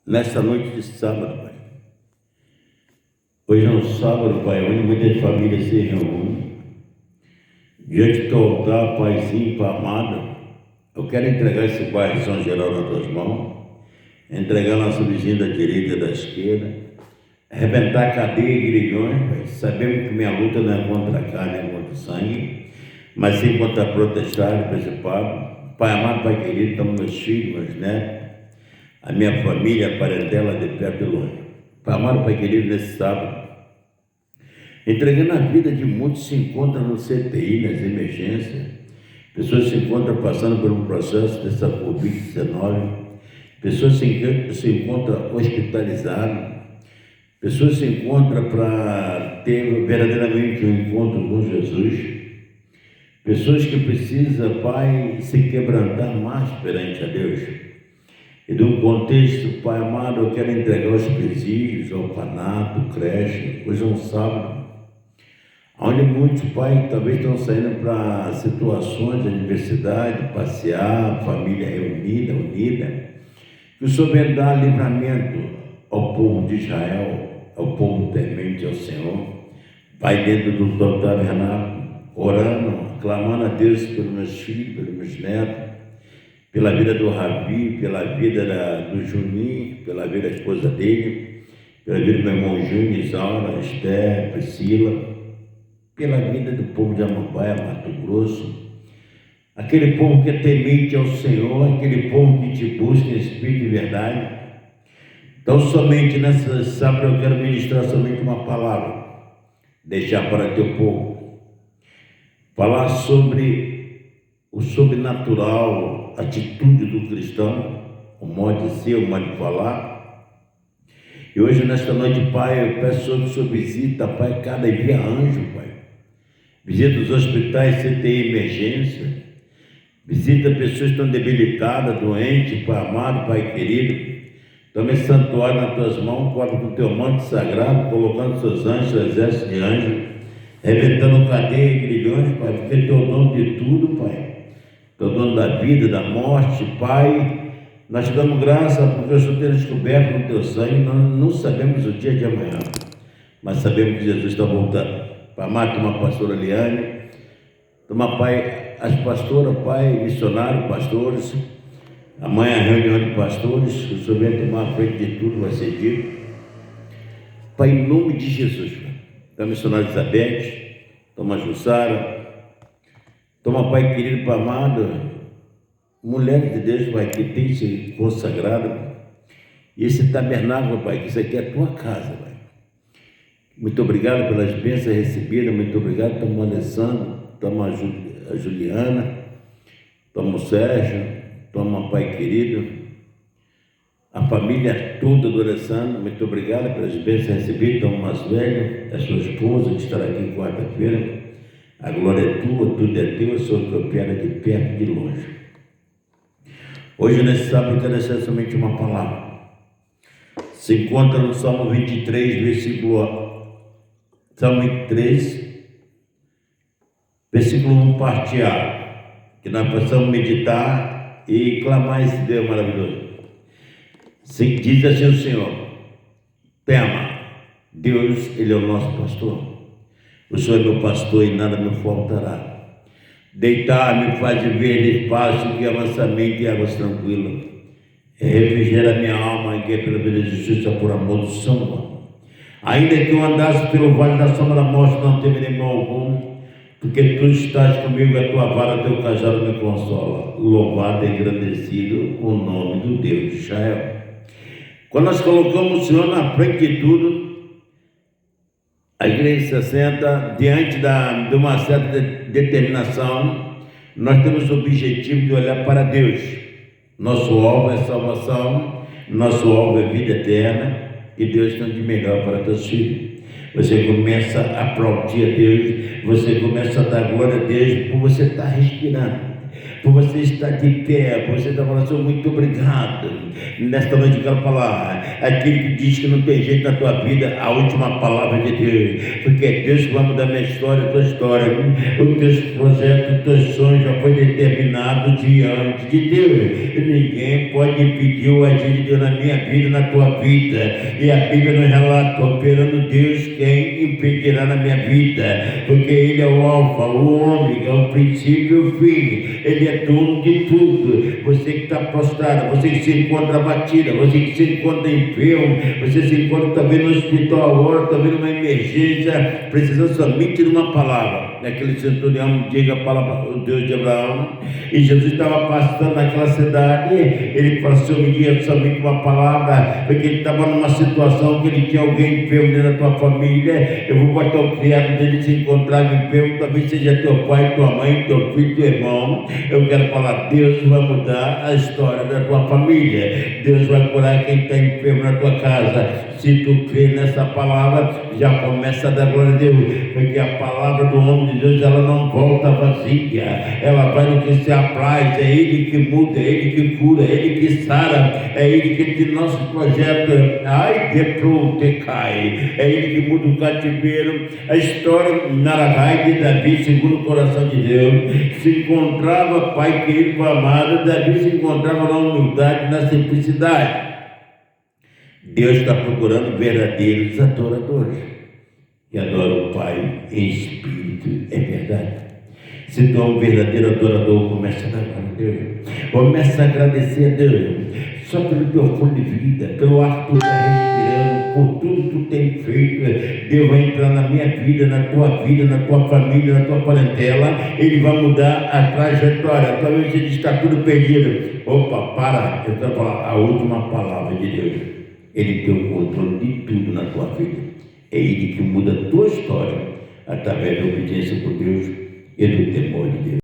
nesta noite de sábado, Pai. Hoje é um sábado, Pai, onde muitas famílias se reúnem. Diante do teu altar, Paizinho, Pai amado, eu quero entregar esse bairro de São Geraldo nas tuas mãos, entregar nossa vizinha da direita e da esquerda, arrebentar a cadeia e grilhões, Pai. Sabemos que minha luta não é contra a carne, é contra o sangue, mas sim contra a protestade, principado. Pai amado, Pai querido, estamos meus filhos, meus netos, a minha família, a parentela de perto e longe. Pai amado, Pai querido, nesse sábado, entregando a vida de muitos se encontram no CTI, nas emergências, pessoas se encontram passando por um processo dessa Covid-19, pessoas se encontram hospitalizadas, pessoas se encontram para ter verdadeiramente um encontro com Jesus, pessoas que precisam, Pai, se quebrantar mais perante a Deus. E de um contexto, Pai amado, eu quero entregar os presídios, orfanato, creche. Hoje é um sábado, onde muitos, Pai, talvez estão saindo para situações de universidade, passear, família reunida, unida. Que o Senhor venha dar livramento ao povo de Israel, ao povo temente ao Senhor. Pai, dentro do teu tabernáculo, orando, clamando a Deus pelos meus filhos, pelos meus netos, pela vida do Ravi, pela vida do Juninho, pela vida da esposa dele, pela vida do meu irmão Júnior, Isaura, Esther, Priscila, pela vida do povo de Amambaia, Mato Grosso, aquele povo que é temente ao Senhor, aquele povo que te busca em espírito e verdade. Então, somente nessa sábado eu quero ministrar somente uma palavra, deixar para teu povo, falar sobre o sobrenatural, a atitude do cristão, o modo de ser, o modo de falar. E hoje, nesta noite, Pai, eu peço que o Senhor visita, Pai, cada envia anjo, Pai. Visita os hospitais, CTI, emergência. Visita pessoas que estão debilitadas, doentes, Pai amado, Pai querido. Toma esse santuário nas tuas mãos, cobre com o teu manto sagrado, colocando seus anjos, seu exército de anjos, reventando cadeia e grilhões, Pai, porque tu é o dono de tudo, Pai. Tu é o dono da vida, da morte, Pai. Nós te damos graça porque o Senhor tem descoberto no teu sangue. Nós não sabemos o dia de amanhã, mas sabemos que Jesus está voltando. Pai amado, toma a pastora Liane, toma, Pai, as pastoras, Pai, missionários, pastores, amanhã a reunião de pastores, o Senhor vem tomar a frente de tudo, vai ser dito. Pai, em nome de Jesus, da missionária Elizabeth, toma a Jussara, toma, Pai querido, Pai amado, mulheres de Deus, Pai, que tem se consagrado, e esse tabernáculo, Pai, que isso aqui é a tua casa, Pai. Muito obrigado pelas bênçãos recebidas, muito obrigado, toma o Alessandro, toma a Juliana, toma o Sérgio, toma, Pai querido, a família toda do Alessandro, muito obrigado pelas bênçãos recebidas, toma o mais velho, a sua esposa, que estará aqui quarta-feira. A glória é tua, tudo é teu, eu sou que opera de perto e de longe. Hoje, nesse sábado, eu quero deixar somente uma palavra. Se encontra no Salmo 23, versículo 1, parte A, que nós possamos meditar e clamar esse Deus maravilhoso. Diz assim o Senhor: tema, Deus, Ele é o nosso pastor. O Senhor é meu pastor e nada me faltará. Deitar-me faz ver espaço que amansamente e águas tranquilas. Refrigera minha alma e guia pela vida de justiça por amor do seu nome. Ainda que eu andasse pelo vale da sombra da morte, não temerei mal algum, porque tu estás comigo, a tua vara, teu cajado me consola. Louvado e engrandecido o nome do Deus de Israel. Quando nós colocamos o Senhor na frente de tudo, a igreja se senta diante de uma certa determinação. Nós temos o objetivo de olhar para Deus. Nosso alvo é salvação, nosso alvo é vida eterna, e Deus tem de melhor para teus filhos. Você começa a aplaudir a Deus, você começa a dar glória a Deus por você estar respirando. por você estar de pé, por você estar falando, Senhor, muito obrigado. Nesta noite eu quero falar, aquele que diz que não tem jeito na tua vida, a última palavra de Deus, porque é Deus que vai mudar minha história, a tua história, os teus projetos, os teus sonhos já foi determinado diante de Deus, e ninguém pode impedir o agir de Deus na minha vida, na tua vida, e a Bíblia nos relata, operando Deus, quem impedirá na minha vida, porque Ele é o alfa, o ômega, o princípio e o fim, Ele é dono de tudo. Você que está prostrado, você que se encontra abatida, você que se encontra enfermo, você se encontra também no hospital agora, também numa emergência, precisando somente de uma palavra. Aquele centurião diga a palavra do Deus de Abraão, e Jesus estava passando naquela cidade, ele falou, Senhor, me diga somente uma palavra, porque ele estava numa situação que ele tinha alguém enfermo dentro da tua família, eu vou botar o criado dele se encontrar enfermo, talvez seja teu pai, tua mãe, teu filho, teu irmão. Eu quero falar, Deus vai mudar a história da tua família, Deus vai curar quem está enfermo na tua casa. Se tu crê nessa palavra, já começa a dar glória a Deus, porque a palavra do homem de Deus, ela não volta vazia, ela vai no que se apraz, é Ele que muda, é Ele que cura, é Ele que sara, é Ele que tem nosso projeto, ai de pronto cai, é Ele que muda o cativeiro. A história Naragai de Davi, segundo o coração de Deus, se encontrava, Pai querido, amado, Davi se encontrava na humildade, na simplicidade. Deus está procurando verdadeiros adoradores que adoram o Pai em espírito, é verdade. Se tu é um verdadeiro adorador, começa a dar glória a Deus, começa a agradecer a Deus, só pelo teu fôlego de vida, pelo ar que tu está respirando, por tudo que tu tem feito. Deus vai entrar na minha vida, na tua família, na tua parentela, Ele vai mudar a trajetória. Talvez você está tudo perdido. Opa, para, eu quero falar a última palavra de Deus. Ele tem o controle de tudo na tua vida. É Ele que muda a tua história através da obediência por Deus e do temor de Deus.